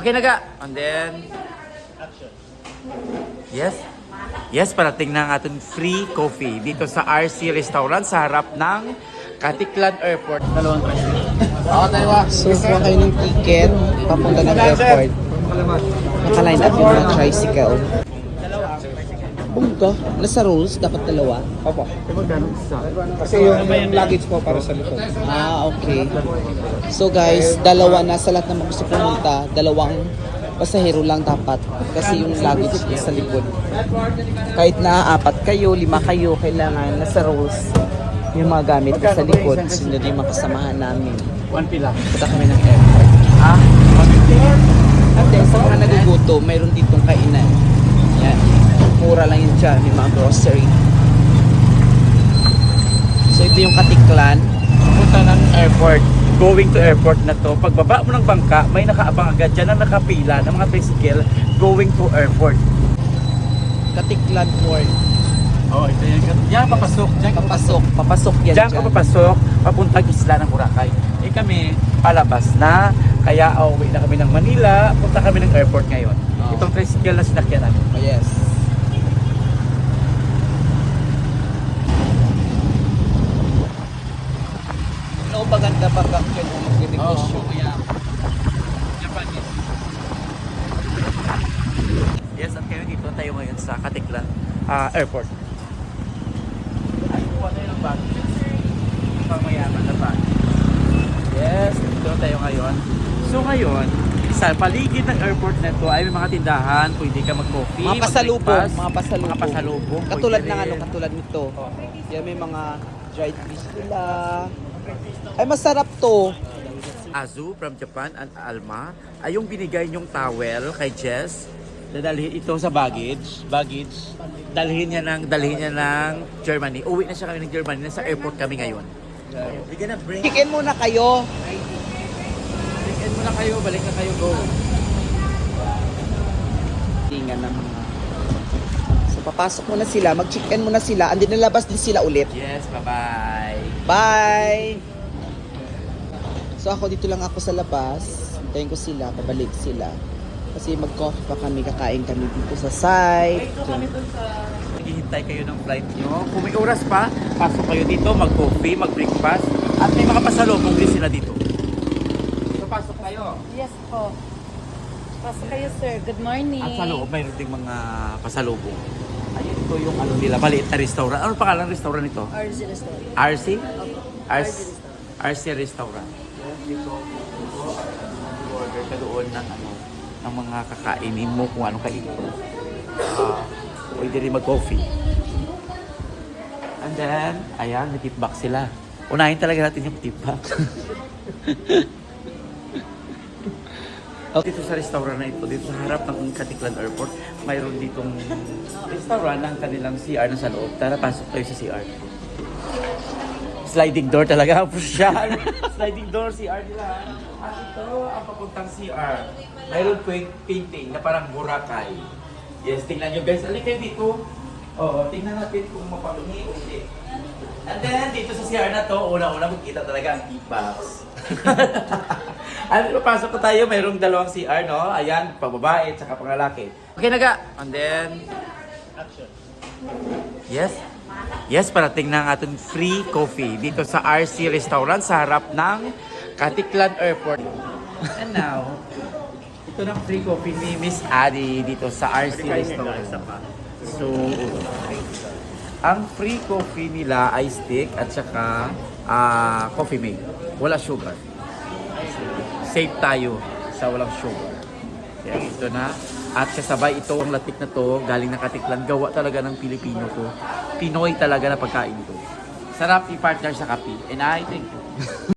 Okay na ga. And then, yes. Yes, parating na ang ating free coffee dito sa RC Restaurant sa harap ng Katiklan Airport. Dalawang tricycle. So, kuha kayo ng ticket papunta ng airport. Naka-line up yung mga tricycle. Bungka, nasa rules, dapat dalawa. Opo. Kasi yung luggage po para sa likod. Okay. So guys, dalawa na sa lahat ng mga gusto pumunta, dalawang pasahero lang dapat. Kasi yung luggage niya sa likod. Kahit na 4 kayo, 5 kayo, kailangan nasa rules. Yung mga gamit ko sa likod, sunod yung mga kasamahan namin. 1 pila. Punta kami ng airport. At then, sa mga nagugutom, mayroon ditong kainan. Yan. Mura lang yun dyan, may mga grocery. So, ito yung Katiklan. Punta ng airport. Going to airport na to. Pagbaba mo ng bangka, may nakaabang agad dyan na nakapila ng mga tricycle going to airport. Katiklan Port. Oh, ito yan. Yan, papasok. Diyan ka papasok. Papasok yan Diyan ka papasok, papuntang isla ng Boracay. Eh kami, palabas na. Kaya uwi na kami ng Manila. Punta kami ng airport ngayon. Oh. Itong tricycle na sinakyan namin. Oh, yes. No, maganda pa kang mag-negosyo. Kaya, Japanese. Yes, at kayo dito tayo ngayon sa Katiklan Airport. Ay, kuha tayo ng bag. Pang mayaman na bag. Yes, dito tayo ngayon. So ngayon, sa paligid ng airport na to ay may mga tindahan, pwede ka mag-coffee, Mga pasalubong, mag-breakfast, mga pasalubong. mga pasalubong. Katulad pwede ng rin. katulad nito. Yan, may mga dried fish nila. Ay, masarap to. Azu from Japan and Alma ay yung binigay niyong towel kay Jess. Dadalhin ito sa baggage. Dalhin niya ng Germany. Uwi na siya kami ng Germany. Nasa airport kami ngayon. We're gonna bring... Chicken muna kayo. Check-in muna kayo. Balik na kayo. Go. Tingnan ng mga... So, papasok muna sila. Mag-chicken muna sila. Andi nalabas din sila ulit. Yes, bye-bye. Bye! So, ako dito lang ako sa labas. Hintayin ko sila. Pabalik sila. Kasi mag-coffee pa kami. Kakain kami dito sa site. Maghihintay kayo ng flight nyo. Kung may oras pa, pasok kayo dito, mag-coffee, mag-breakfast. At may mga pasalubong din sila dito. So, pasok kayo. Yes po. Pasok kayo, sir. Good morning. At sa loob, mayroon ding mga pasalubong. Ayun, ito yung ano nila, maliit na restaurant. Ano pangalan ng restaurant ito? RZ Restaurant. RC? RC RC Restaurant. Dito, order ka doon ng ano, ng mga kakainin mo kung anong kainin mo. Pwede rin mag-coffee. And then, ayan, may tip box sila. Unahin talaga natin yung tip box. Dito sa restaurant na ito, dito sa harap ng Katiklan Airport, mayroon ditong restaurant ng kanilang CR na sa loob. Tara, pasok tayo sa CR. Sliding door talaga, pushyan. Sliding door, CR nila. At ito ang papuntang CR. Mayroon po yung painting na parang Boracay. Yes, tingnan nyo guys. Alin kayo dito. Oo, tingnan natin kung mapalungi o hindi. And then, dito sa CR na to, una-una magkita talaga ang tip box. Ano, pasok ko tayo, mayroong dalawang CR, no? Ayan, pangbabae at saka pangalaki. Okay na ga. And then, yes. Yes, parating na ang ating free coffee dito sa RC Restaurant sa harap ng Katiklan Airport. And now, ito ng free coffee ni Miss Adi dito sa RC Restaurant. So, ang free coffee nila ay stick at saka coffee mate. Wala sugar. Safe tayo sa walang sugar. Kaya ito na. At kasabay ito, ang latik na to, galing na Katiklan. Gawa talaga ng Pilipino to. Pinoy talaga na pagkain to. Sarap i-partner sa kape. And I think